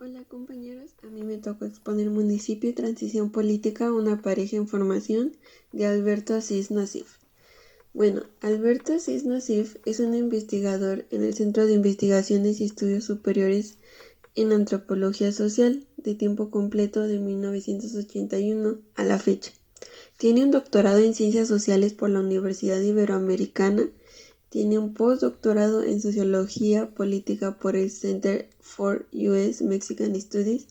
Hola compañeros, a mí me tocó exponer Municipio y Transición Política, una pareja en formación de Alberto Asís Nassif. Alberto Asís Nassif es un investigador en el Centro de Investigaciones y Estudios Superiores en Antropología Social de tiempo completo de 1981 a la fecha. Tiene un doctorado en Ciencias Sociales por la Universidad Iberoamericana. Tiene un postdoctorado en Sociología Política por el Center for U.S.-Mexican Studies,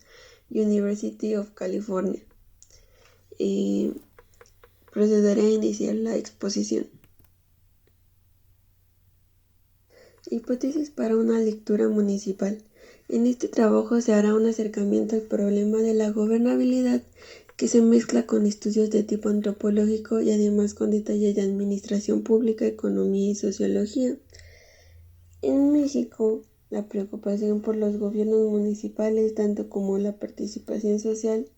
University of California. Procederé a iniciar la exposición. Hipótesis para una lectura municipal. En este trabajo se hará un acercamiento al problema de la gobernabilidad que se mezcla con estudios de tipo antropológico y además con detalles de administración pública, economía y sociología. En México, la preocupación por los gobiernos municipales, tanto como la participación social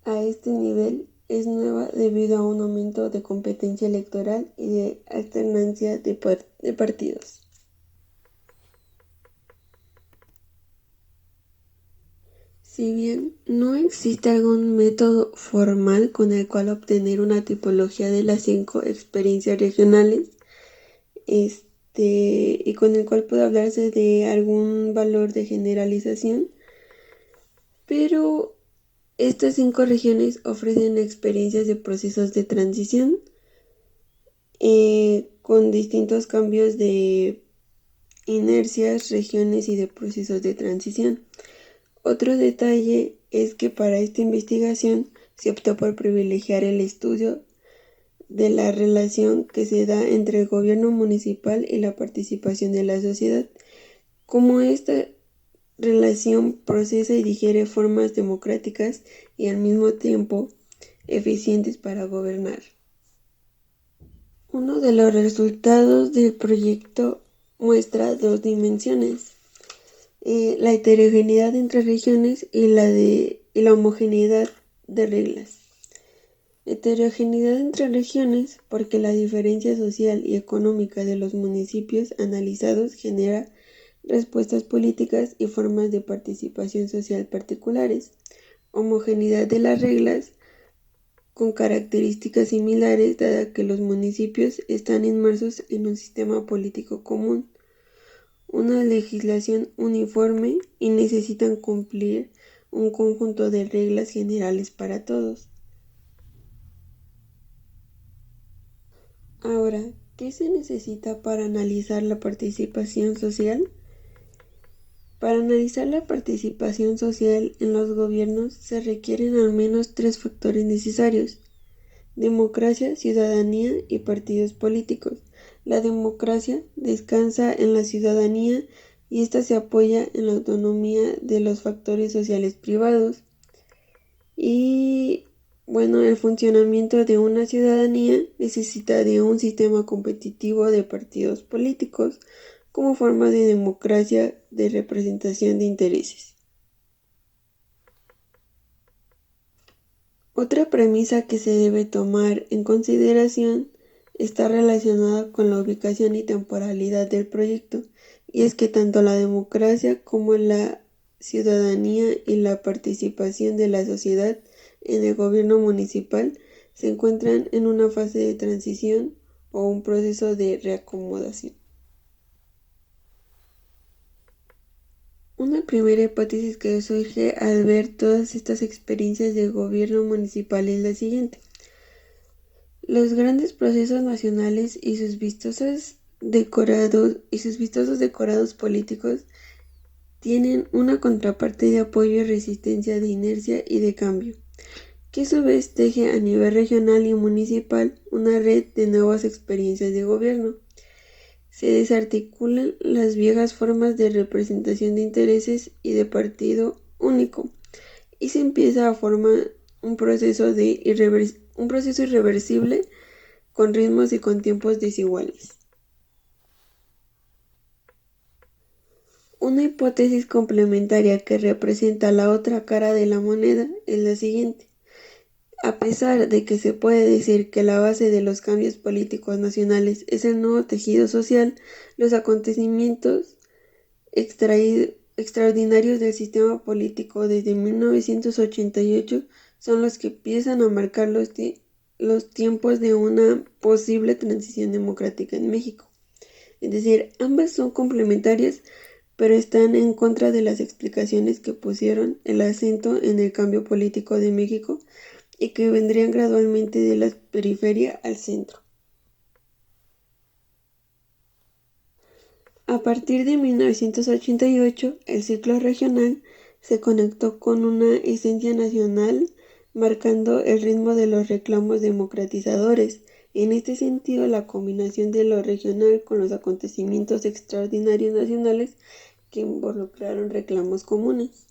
a este nivel, es nueva debido a un aumento de competencia electoral y de alternancia de partidos. Si bien no existe algún método formal con el cual obtener una tipología de las 5 experiencias regionales, y con el cual puede hablarse de algún valor de generalización, pero estas 5 regiones ofrecen experiencias de procesos de transición con distintos cambios de inercias, regiones y de procesos de transición. Otro detalle es que para esta investigación se optó por privilegiar el estudio de la relación que se da entre el gobierno municipal y la participación de la sociedad, como esta relación procesa y digiere formas democráticas y al mismo tiempo eficientes para gobernar. Uno de los resultados del proyecto muestra 2 dimensiones: la heterogeneidad entre regiones y la homogeneidad de reglas. Heterogeneidad entre regiones porque la diferencia social y económica de los municipios analizados genera respuestas políticas y formas de participación social particulares. Homogeneidad de las reglas con características similares, dada que los municipios están inmersos en un sistema político común, una legislación uniforme y necesitan cumplir un conjunto de reglas generales para todos. Ahora, ¿qué se necesita para analizar la participación social? Para analizar la participación social en los gobiernos se requieren al menos 3 factores necesarios: democracia, ciudadanía y partidos políticos. La democracia descansa en la ciudadanía y ésta se apoya en la autonomía de los factores sociales privados. El funcionamiento de una ciudadanía necesita de un sistema competitivo de partidos políticos como forma de democracia de representación de intereses. Otra premisa que se debe tomar en consideración está relacionada con la ubicación y temporalidad del proyecto, y es que tanto la democracia como la ciudadanía y la participación de la sociedad en el gobierno municipal se encuentran en una fase de transición o un proceso de reacomodación. Una primera hipótesis que surge al ver todas estas experiencias de gobierno municipal es la siguiente: los grandes procesos nacionales y sus vistosos decorados políticos tienen una contraparte de apoyo y resistencia de inercia y de cambio, que a su vez teje a nivel regional y municipal una red de nuevas experiencias de gobierno. Se desarticulan las viejas formas de representación de intereses y de partido único, y se empieza a formar un proceso irreversible con ritmos y con tiempos desiguales. Una hipótesis complementaria que representa la otra cara de la moneda es la siguiente: a pesar de que se puede decir que la base de los cambios políticos nacionales es el nuevo tejido social, los acontecimientos extraídos extraordinarios del sistema político desde 1988 son los que empiezan a marcar los tiempos de una posible transición democrática en México. Es decir, ambas son complementarias, pero están en contra de las explicaciones que pusieron el acento en el cambio político de México y que vendrían gradualmente de la periferia al centro. A partir de 1988, el ciclo regional se conectó con una esencia nacional, marcando el ritmo de los reclamos democratizadores. En este sentido, la combinación de lo regional con los acontecimientos extraordinarios nacionales que involucraron reclamos comunes.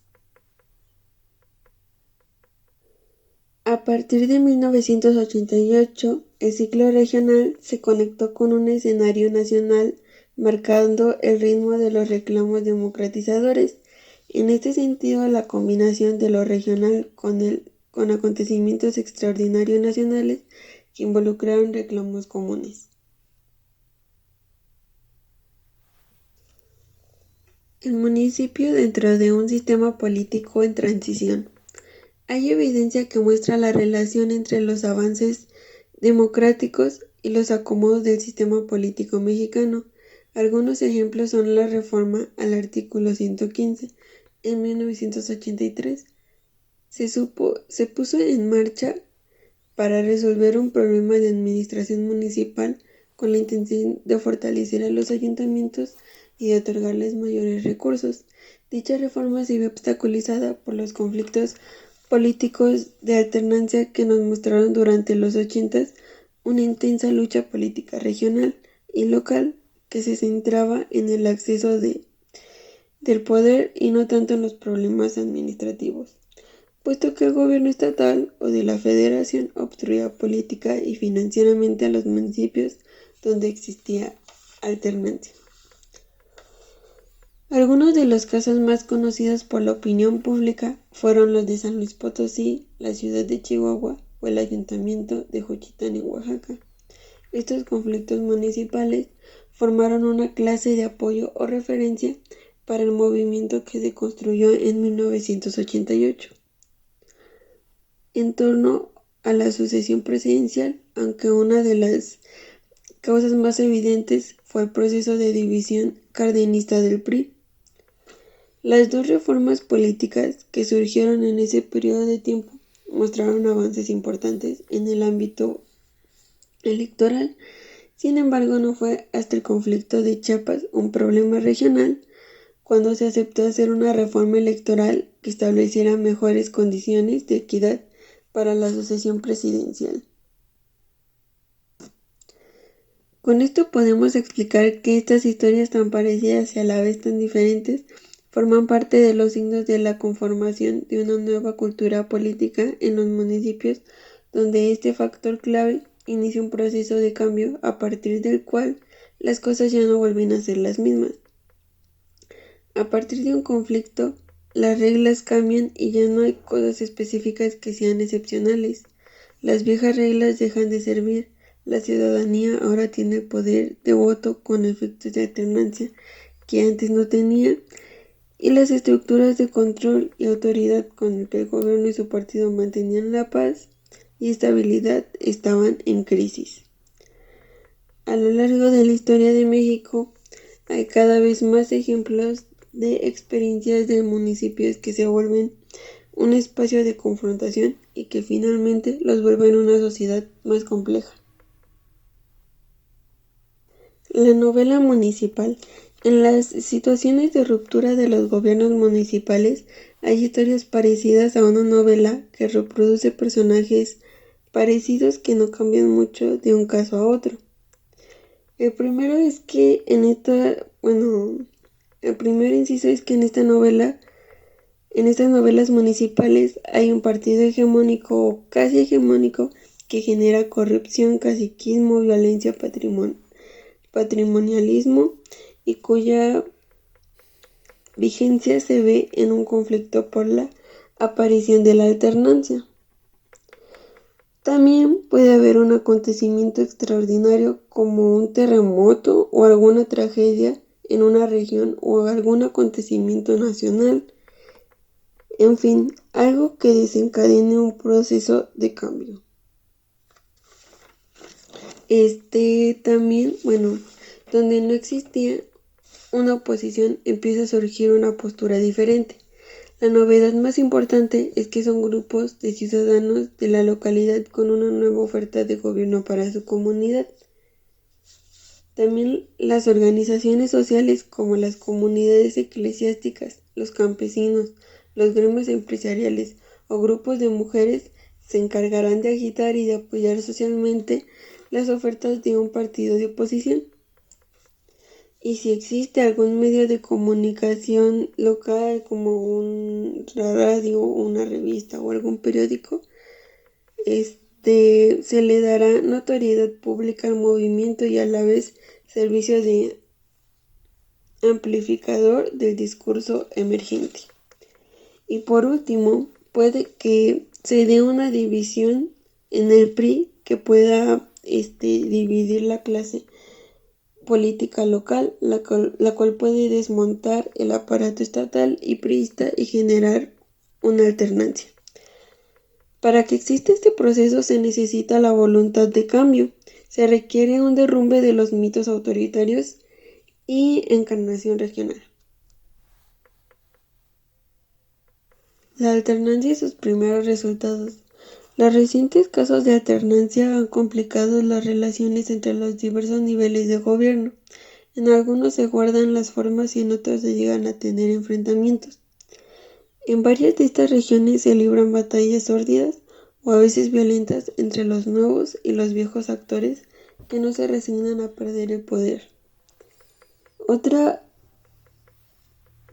A partir de 1988, el ciclo regional se conectó con un escenario nacional, marcando el ritmo de los reclamos democratizadores. En este sentido, la combinación de lo regional con acontecimientos extraordinarios nacionales que involucraron reclamos comunes. El municipio dentro de un sistema político en transición. Hay evidencia que muestra la relación entre los avances democráticos y los acomodos del sistema político mexicano. Algunos ejemplos son la reforma al artículo 115 en 1983. Se puso en marcha para resolver un problema de administración municipal con la intención de fortalecer a los ayuntamientos y de otorgarles mayores recursos. Dicha reforma se vio obstaculizada por los conflictos políticos de alternancia que nos mostraron durante los 80 una intensa lucha política regional y local que se centraba en el acceso del poder y no tanto en los problemas administrativos, puesto que el gobierno estatal o de la federación obstruía política y financieramente a los municipios donde existía alternancia. Algunos de los casos más conocidos por la opinión pública fueron los de San Luis Potosí, la ciudad de Chihuahua o el ayuntamiento de Juchitán en Oaxaca. Estos conflictos municipales formaron una clase de apoyo o referencia para el movimiento que se construyó en 1988 en torno a la sucesión presidencial, aunque una de las causas más evidentes fue el proceso de división cardenista del PRI. Las dos reformas políticas que surgieron en ese periodo de tiempo mostraron avances importantes en el ámbito electoral. Sin embargo, no fue hasta el conflicto de Chiapas, un problema regional, cuando se aceptó hacer una reforma electoral que estableciera mejores condiciones de equidad para la sucesión presidencial. Con esto podemos explicar que estas historias tan parecidas y a la vez tan diferentes forman parte de los signos de la conformación de una nueva cultura política en los municipios, donde este factor clave inicia un proceso de cambio a partir del cual las cosas ya no vuelven a ser las mismas. A partir de un conflicto, las reglas cambian y ya no hay cosas específicas que sean excepcionales. Las viejas reglas dejan de servir. La ciudadanía ahora tiene el poder de voto con efectos de alternancia que antes no tenía, y las estructuras de control y autoridad con el que el gobierno y su partido mantenían la paz y estabilidad estaban en crisis. A lo largo de la historia de México hay cada vez más ejemplos de experiencias de municipios que se vuelven un espacio de confrontación y que finalmente los vuelven una sociedad más compleja. La novela municipal. En las situaciones de ruptura de los gobiernos municipales hay historias parecidas a una novela que reproduce personajes parecidos que no cambian mucho de un caso a otro. El primer inciso es que en estas novelas municipales hay un partido hegemónico o casi hegemónico que genera corrupción, caciquismo, violencia, patrimonialismo y cuya vigencia se ve en un conflicto por la aparición de la alternancia. También puede haber un acontecimiento extraordinario como un terremoto o alguna tragedia en una región o algún acontecimiento nacional. En fin, algo que desencadene un proceso de cambio. También, donde no existía una oposición, empieza a surgir una postura diferente. La novedad más importante es que son grupos de ciudadanos de la localidad con una nueva oferta de gobierno para su comunidad. También las organizaciones sociales como las comunidades eclesiásticas, los campesinos, los gremios empresariales o grupos de mujeres se encargarán de agitar y de apoyar socialmente las ofertas de un partido de oposición. Y si existe algún medio de comunicación local como una radio, una revista o algún periódico, se le dará notoriedad pública al movimiento y a la vez servicio de amplificador del discurso emergente. Y por último, puede que se dé una división en el PRI que pueda dividir la clase política local, la cual puede desmontar el aparato estatal y priista y generar una alternancia. Para que exista este proceso se necesita la voluntad de cambio, se requiere un derrumbe de los mitos autoritarios y encarnación regional. La alternancia y sus primeros resultados. Los recientes casos de alternancia han complicado las relaciones entre los diversos niveles de gobierno. En algunos se guardan las formas y en otros se llegan a tener enfrentamientos. En varias de estas regiones se libran batallas sórdidas o a veces violentas entre los nuevos y los viejos actores que no se resignan a perder el poder. Otra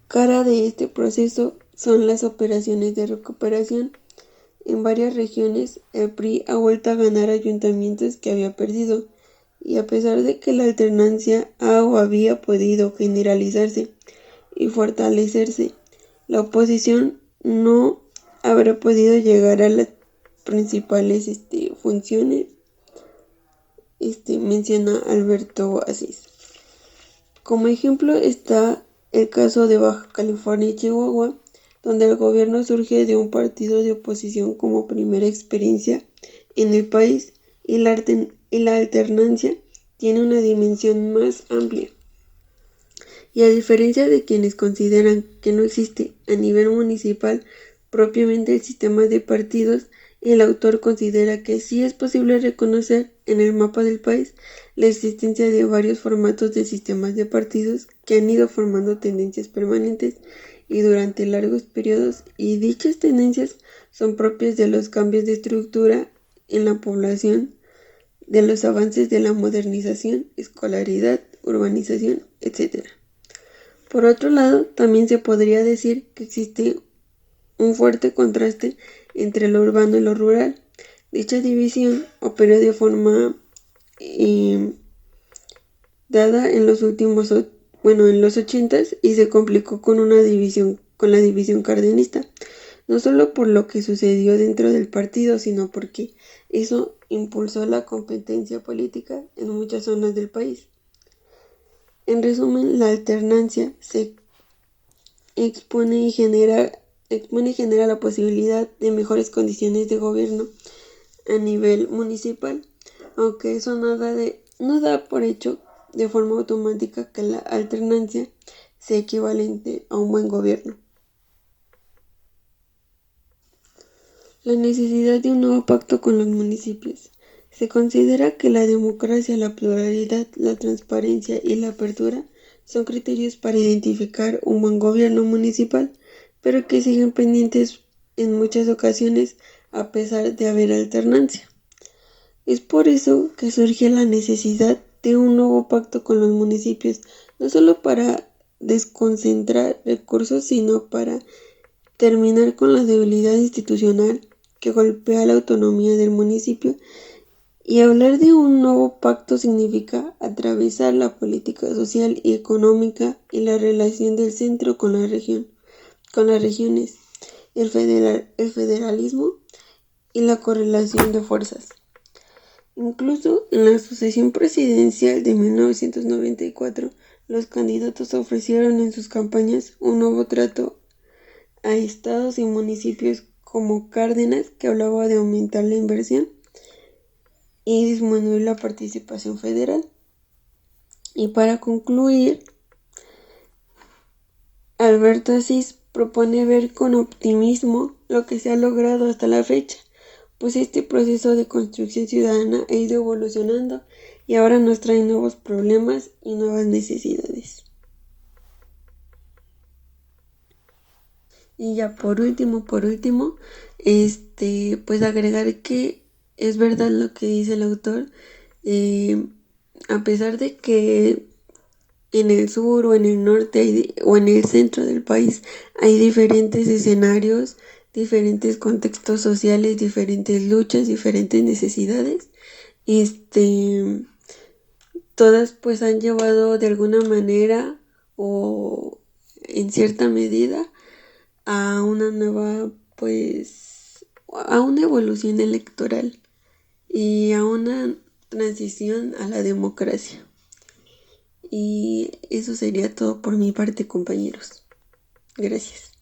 cara de este proceso son las operaciones de recuperación. En varias regiones, el PRI ha vuelto a ganar ayuntamientos que había perdido, y a pesar de que la alternancia había podido generalizarse y fortalecerse, la oposición no habrá podido llegar a las principales funciones, menciona Alberto Asís. Como ejemplo está el caso de Baja California y Chihuahua, donde el gobierno surge de un partido de oposición como primera experiencia en el país y la alternancia tiene una dimensión más amplia. Y a diferencia de quienes consideran que no existe a nivel municipal propiamente el sistema de partidos, el autor considera que sí es posible reconocer en el mapa del país la existencia de varios formatos de sistemas de partidos que han ido formando tendencias permanentes y durante largos periodos, y dichas tendencias son propias de los cambios de estructura en la población, de los avances de la modernización, escolaridad, urbanización, etc. Por otro lado, también se podría decir que existe un fuerte contraste entre lo urbano y lo rural. Dicha división operó de forma dada en los 80s y se complicó con la división cardenista, no solo por lo que sucedió dentro del partido, sino porque eso impulsó la competencia política en muchas zonas del país. En resumen, la alternancia se expone y genera la posibilidad de mejores condiciones de gobierno a nivel municipal, aunque eso no da por hecho de forma automática que la alternancia sea equivalente a un buen gobierno. La necesidad de un nuevo pacto con los municipios. Se considera que la democracia, la pluralidad, la transparencia y la apertura son criterios para identificar un buen gobierno municipal, pero que siguen pendientes en muchas ocasiones a pesar de haber alternancia. Es por eso que surge la necesidad de un nuevo pacto con los municipios, no solo para desconcentrar recursos, sino para terminar con la debilidad institucional que golpea la autonomía del municipio. Y hablar de un nuevo pacto significa atravesar la política social y económica y la relación del centro con la región, con las regiones, el federalismo y la correlación de fuerzas. Incluso en la sucesión presidencial de 1994 los candidatos ofrecieron en sus campañas un nuevo trato a estados y municipios como Cárdenas, que hablaba de aumentar la inversión y disminuir la participación federal. Y para concluir, Alberto Asís propone ver con optimismo lo que se ha logrado hasta la fecha, pues este proceso de construcción ciudadana ha ido evolucionando y ahora nos trae nuevos problemas y nuevas necesidades. Y ya por último, pues agregar que es verdad lo que dice el autor, a pesar de que en el sur o en el norte o en el centro del país hay diferentes escenarios, diferentes contextos sociales, diferentes luchas, diferentes necesidades, todas pues han llevado de alguna manera o en cierta medida a una nueva, pues, a una evolución electoral y a una transición a la democracia. Y eso sería todo por mi parte, compañeros. Gracias.